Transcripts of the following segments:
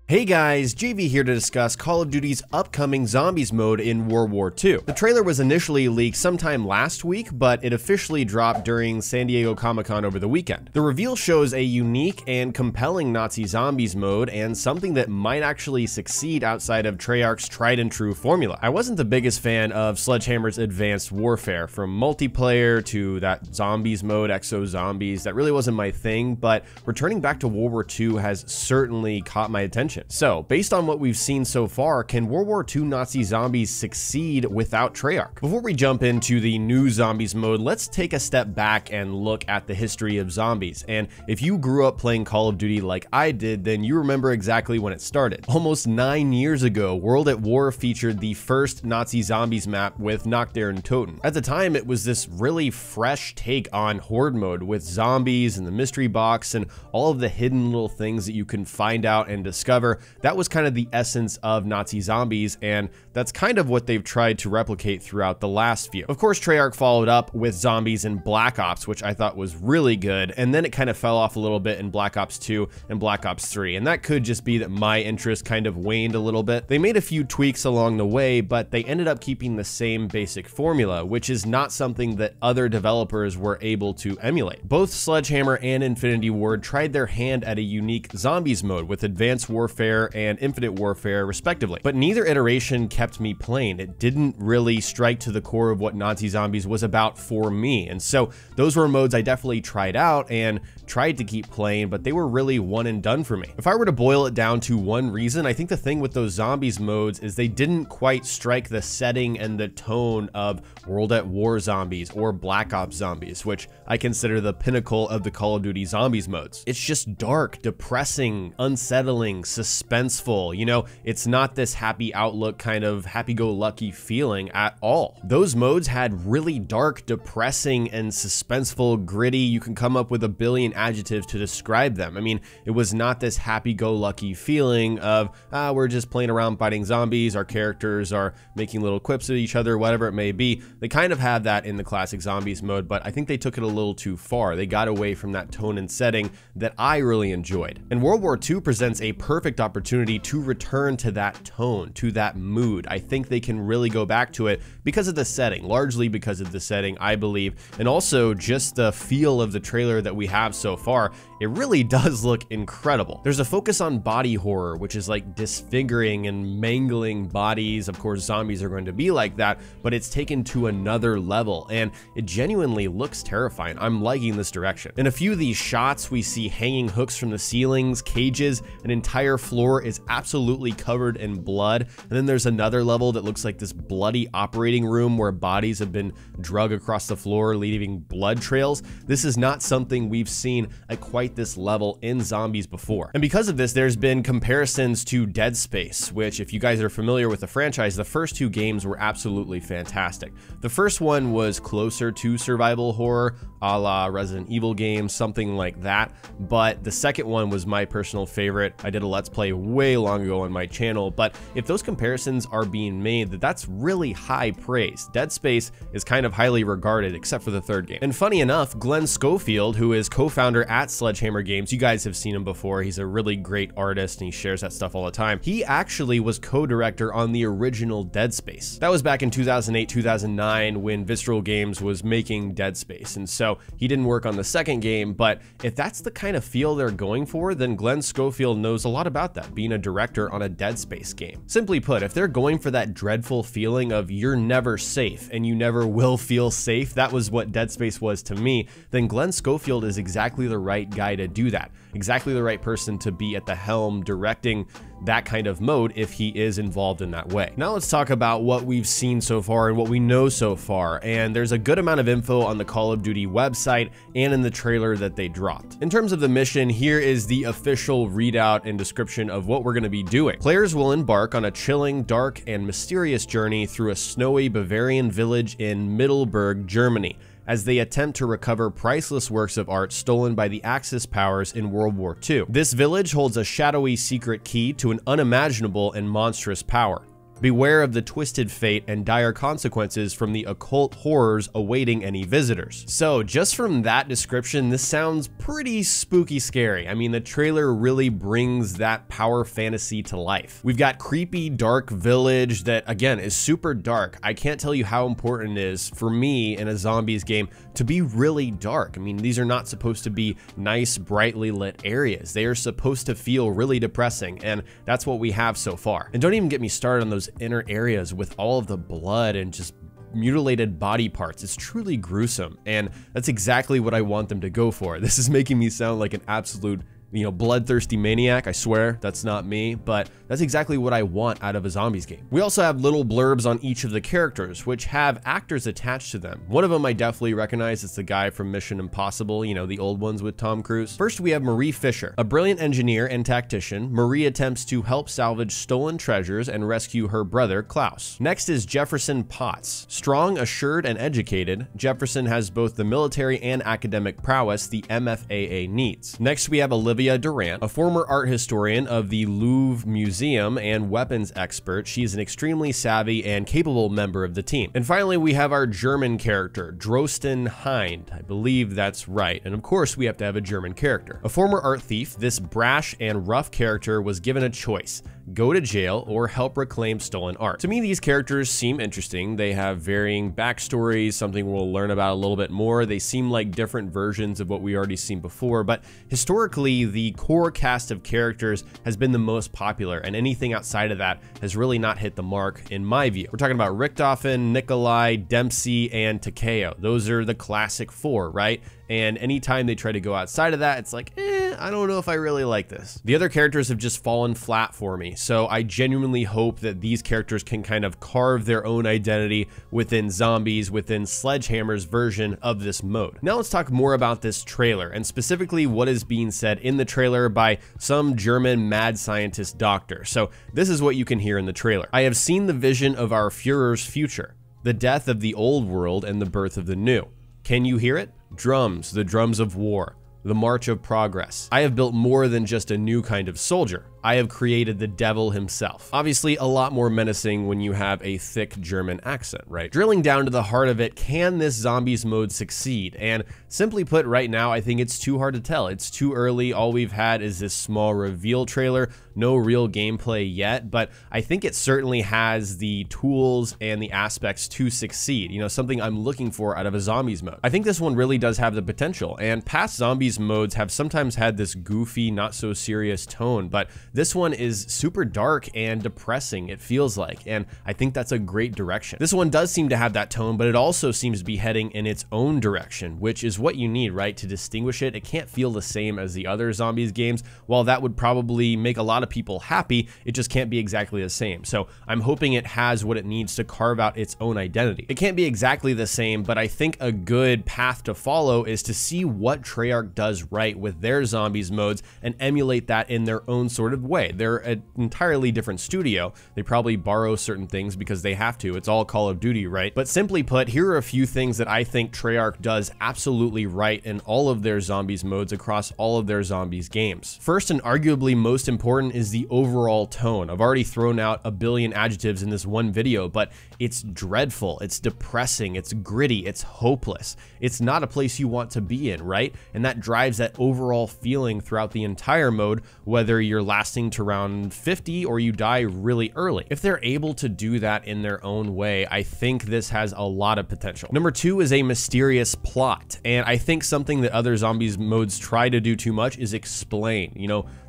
Hey guys, JV here to discuss Call of Duty's upcoming Zombies mode in World War II. The trailer was initially leaked sometime last week, but it officially dropped during San Diego Comic-Con over the weekend. The reveal shows a unique and compelling Nazi Zombies mode and something that might actually succeed outside of Treyarch's tried and true formula. I wasn't the biggest fan of Sledgehammer's Advanced Warfare, from multiplayer to that Zombies mode, Exo Zombies. That really wasn't my thing, but returning back to World War II has certainly caught my attention. So, based on what we've seen so far, can World War II Nazi Zombies succeed without Treyarch? Before we jump into the new Zombies mode, let's take a step back and look at the history of zombies. And if you grew up playing Call of Duty like I did, then you remember exactly when it started. Almost 9 years ago, World at War featured the first Nazi Zombies map with Nach deren Toten. At the time, it was this really fresh take on Horde mode with zombies and the mystery box and all of the hidden little things that you can find out and discover. That was kind of the essence of Nazi Zombies, and that's kind of what they've tried to replicate throughout the last few. Of course, Treyarch followed up with Zombies in Black Ops, which I thought was really good, and then it kind of fell off a little bit in Black Ops 2 and Black Ops 3, and that could just be that my interest kind of waned a little bit. They made a few tweaks along the way, but they ended up keeping the same basic formula, which is not something that other developers were able to emulate. Both Sledgehammer and Infinity Ward tried their hand at a unique Zombies mode with Advanced Warfare and Infinite Warfare respectively, but neither iteration kept me playing. It didn't really strike to the core of what Nazi Zombies was about for me, and so those were modes I definitely tried out and tried to keep playing, but they were really one and done for me. If I were to boil it down to one reason, I think the thing with those Zombies modes is they didn't quite strike the setting and the tone of World at War Zombies or Black Ops Zombies, which I consider the pinnacle of the Call of Duty Zombies modes. It's just dark, depressing, unsettling, suspenseful. You know, it's not this happy outlook kind of happy-go-lucky feeling at all. Those modes had really dark, depressing, and suspenseful, gritty. You can come up with a billion adjectives to describe them. I mean, it was not this happy-go-lucky feeling of, we're just playing around fighting zombies, our characters are making little quips at each other, whatever it may be. They kind of have that in the classic Zombies mode, but I think they took it a little too far. They got away from that tone and setting that I really enjoyed. And World War II presents a perfect opportunity to return to that tone, to that mood. I think they can really go back to it because of the setting, largely because of the setting, I believe, and also just the feel of the trailer that we have so far. It really does look incredible. There's a focus on body horror, which is like disfiguring and mangling bodies. Of course, zombies are going to be like that, but it's taken to another level, and it genuinely looks terrifying. I'm liking this direction. In a few of these shots, we see hanging hooks from the ceilings, cages, an entire floor is absolutely covered in blood, and then there's another level that looks like this bloody operating room where bodies have been dragged across the floor, leaving blood trails. This is not something we've seen at quite this level in Zombies before. And because of this, there's been comparisons to Dead Space, which, if you guys are familiar with the franchise, the first two games were absolutely fantastic. The first one was closer to survival horror, a la Resident Evil games, something like that, but the second one was my personal favorite. I did a Let's Play way long ago on my channel, but if those comparisons are being made, that's really high praise. Dead Space is kind of highly regarded, except for the third game. And funny enough, Glenn Schofield, who is co-founder at Sledgehammer Games, you guys have seen him before, he's a really great artist and he shares that stuff all the time. He actually was co-director on the original Dead Space. That was back in 2008, 2009 when Visceral Games was making Dead Space, and so he didn't work on the second game, but if that's the kind of feel they're going for, then Glenn Schofield knows a lot about that, being a director on a Dead Space game. Simply put, if they're going for that dreadful feeling of you're never safe and you never will feel safe, that was what Dead Space was to me, then Glenn Schofield is exactly the right guy to do that, exactly the right person to be at the helm directing that kind of mode if he is involved in that way. Now let's talk about what we've seen so far and what we know so far, and there's a good amount of info on the Call of Duty website and in the trailer that they dropped. In terms of the mission, here is the official readout and description of what we're going to be doing. Players will embark on a chilling, dark, and mysterious journey through a snowy Bavarian village in Middelburg, Germany, as they attempt to recover priceless works of art stolen by the Axis powers in World War II. This village holds a shadowy secret key to an unimaginable and monstrous power. Beware of the twisted fate and dire consequences from the occult horrors awaiting any visitors. So just from that description, this sounds pretty spooky scary. I mean, the trailer really brings that power fantasy to life. We've got creepy, dark village that, again, is super dark. I can't tell you how important it is for me in a zombies game to be really dark. I mean, these are not supposed to be nice, brightly lit areas. They are supposed to feel really depressing, and that's what we have so far. And don't even get me started on those inner areas with all of the blood and just mutilated body parts. It's truly gruesome, and that's exactly what I want them to go for. This is making me sound like an absolute, bloodthirsty maniac. I swear that's not me, but that's exactly what I want out of a zombies game. We also have little blurbs on each of the characters, which have actors attached to them. One of them I definitely recognize. It's the guy from Mission Impossible, the old ones with Tom Cruise. First, we have Marie Fisher. A brilliant engineer and tactician, Marie attempts to help salvage stolen treasures and rescue her brother, Klaus. Next is Jefferson Potts. Strong, assured, and educated, Jefferson has both the military and academic prowess the MFAA needs. Next, we have Olivia Durant, a former art historian of the Louvre Museum and weapons expert. She's an extremely savvy and capable member of the team. And finally, we have our German character, Drosten Hind. I believe that's right. And of course, we have to have a German character. A former art thief, this brash and rough character was given a choice: go to jail or help reclaim stolen art. To me, these characters seem interesting. They have varying backstories, something we'll learn about a little bit more. They seem like different versions of what we already seen before, but historically, the core cast of characters has been the most popular, and anything outside of that has really not hit the mark in my view. We're talking about Richthofen, Nikolai, Dempsey, and Takeo. Those are the classic four, right? And anytime they try to go outside of that, it's like, I don't know if I really like this. The other characters have just fallen flat for me, so I genuinely hope that these characters can kind of carve their own identity within zombies, within Sledgehammer's version of this mode. Now let's talk more about this trailer, and specifically what is being said in the trailer by some German mad scientist doctor. So this is what you can hear in the trailer. I have seen the vision of our Führer's future, the death of the old world and the birth of the new. Can you hear it? Drums, the drums of war, the march of progress. I have built more than just a new kind of soldier. I have created the devil himself. Obviously, a lot more menacing when you have a thick German accent, right? Drilling down to the heart of it, can this zombies mode succeed? And simply put, right now, I think it's too hard to tell. It's too early. All we've had is this small reveal trailer, no real gameplay yet, but I think it certainly has the tools and the aspects to succeed. Something I'm looking for out of a zombies mode. I think this one really does have the potential, and past zombies modes have sometimes had this goofy, not so serious tone, but this one is super dark and depressing, it feels like, and I think that's a great direction. This one does seem to have that tone, but it also seems to be heading in its own direction, which is what you need, right, to distinguish it. It can't feel the same as the other zombies games. While that would probably make a lot of people happy, it just can't be exactly the same. So I'm hoping it has what it needs to carve out its own identity. It can't be exactly the same, but I think a good path to follow is to see what Treyarch does right with their zombies modes and emulate that in their own sort of way. They're an entirely different studio. They probably borrow certain things because they have to. It's all Call of Duty, right? But simply put, here are a few things that I think Treyarch does absolutely right in all of their zombies modes across all of their zombies games. First, and arguably most important, is the overall tone. I've already thrown out a billion adjectives in this one video, but it's dreadful, it's depressing, it's gritty, it's hopeless. It's not a place you want to be in, right? And that drives that overall feeling throughout the entire mode, whether you're lasting to around 50 or you die really early. If they're able to do that in their own way, I think this has a lot of potential. Number two is a mysterious plot, and I think something that other zombies modes try to do too much is explain,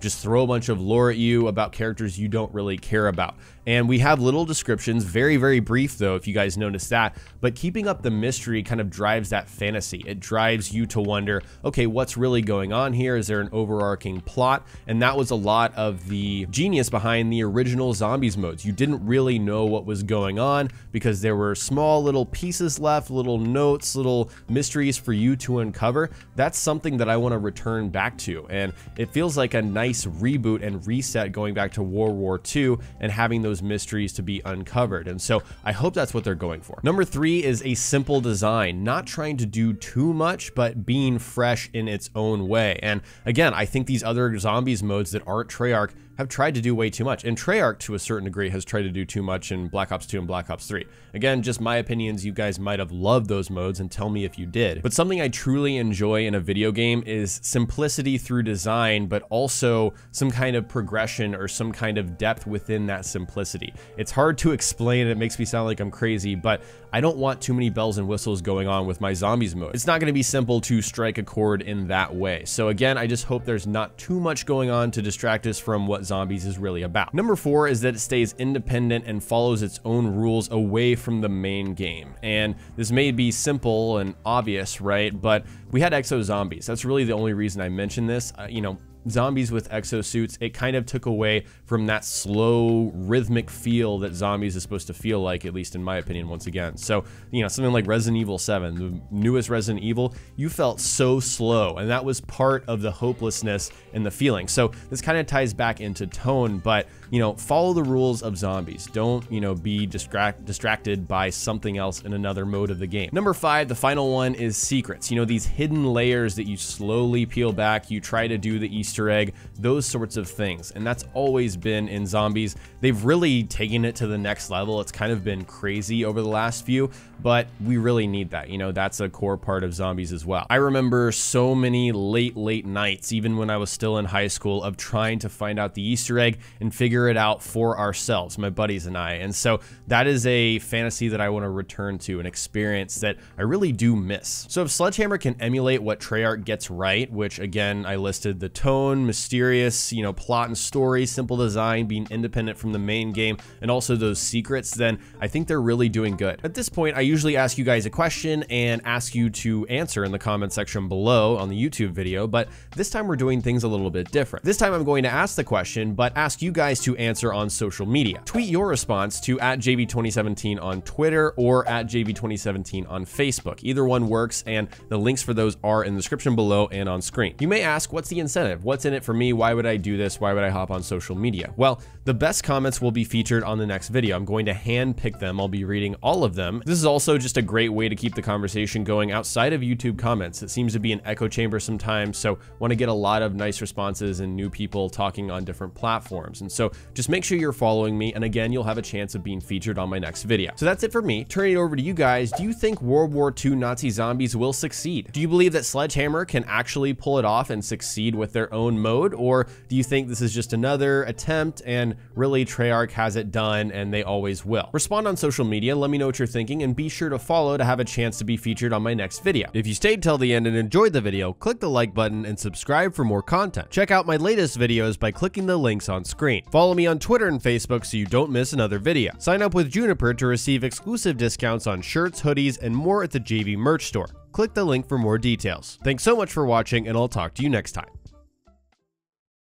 just throw a bunch of lore at you about characters you don't really care about. And we have little descriptions, very, very brief though, if you guys notice that, but keeping up the mystery kind of drives that fantasy. It drives you to wonder, okay, what's really going on here? Is there an overarching plot? And that was a lot of the genius behind the original zombies modes. You didn't really know what was going on because there were small little pieces left, little notes, little mysteries for you to uncover. That's something that I want to return back to. And it feels like a nice reboot and reset going back to World War II and having those mysteries to be uncovered. And so I hope that's what they're going for. Number three is a simple design, not trying to do too much, but being fresh in its own way. And again, I think these other zombies modes that aren't Treyarch have tried to do way too much. And Treyarch, to a certain degree, has tried to do too much in Black Ops 2 and Black Ops 3. Again, just my opinions, you guys might have loved those modes, and tell me if you did. But something I truly enjoy in a video game is simplicity through design, but also some kind of progression or some kind of depth within that simplicity. It's hard to explain, and it makes me sound like I'm crazy, but I don't want too many bells and whistles going on with my zombies mode. It's not going to be simple to strike a chord in that way. So again, I just hope there's not too much going on to distract us from what zombies is really about. Number 4 is that it stays independent and follows its own rules away from the main game. And this may be simple and obvious, right? But we had exo zombies. That's really the only reason I mentioned this. Zombies with exosuits, it kind of took away from that slow rhythmic feel that zombies is supposed to feel like, at least in my opinion, once again. So, something like Resident Evil 7, the newest Resident Evil, you felt so slow, and that was part of the hopelessness and the feeling. So this kind of ties back into tone, but follow the rules of zombies. Don't, be distracted by something else in another mode of the game. Number 5, the final one, is secrets. These hidden layers that you slowly peel back, you try to do the Easter egg, those sorts of things. And that's always been in zombies. They've really taken it to the next level. It's kind of been crazy over the last few, but we really need that. That's a core part of zombies as well. I remember so many late nights, even when I was still in high school, of trying to find out the Easter egg and figure it out for ourselves, my buddies and I. And so that is a fantasy that I want to return to, an experience that I really do miss. So if Sledgehammer can emulate what Treyarch gets right, which again, I listed the tone, mysterious, plot and story, simple design, being independent from the main game, and also those secrets, then I think they're really doing good. At this point, I usually ask you guys a question and ask you to answer in the comment section below on the YouTube video, but this time we're doing things a little bit different. This time I'm going to ask the question, but ask you guys to answer on social media. Tweet your response to @JV2017 on Twitter or @JV2017 on Facebook. Either one works, and the links for those are in the description below and on screen. You may ask, what's the incentive? What's in it for me? Why would I do this? Why would I hop on social media? Well, the best comments will be featured on the next video. I'm going to hand pick them. I'll be reading all of them. This is also just a great way to keep the conversation going outside of YouTube comments. It seems to be an echo chamber sometimes, so want to get a lot of nice responses and new people talking on different platforms. And so just make sure you're following me, and again, you'll have a chance of being featured on my next video. So that's it for me. Turning it over to you guys. Do you think World War II Nazi zombies will succeed? Do you believe that Sledgehammer can actually pull it off and succeed with their own mode, or do you think this is just another attempt and really Treyarch has it done and they always will? Respond on social media, let me know what you're thinking, and be sure to follow to have a chance to be featured on my next video. If you stayed till the end and enjoyed the video, click the like button and subscribe for more content. Check out my latest videos by clicking the links on screen. Follow me on Twitter and Facebook so you don't miss another video. Sign up with Juniper to receive exclusive discounts on shirts, hoodies, and more at the JV merch store. Click the link for more details. Thanks so much for watching, and I'll talk to you next time.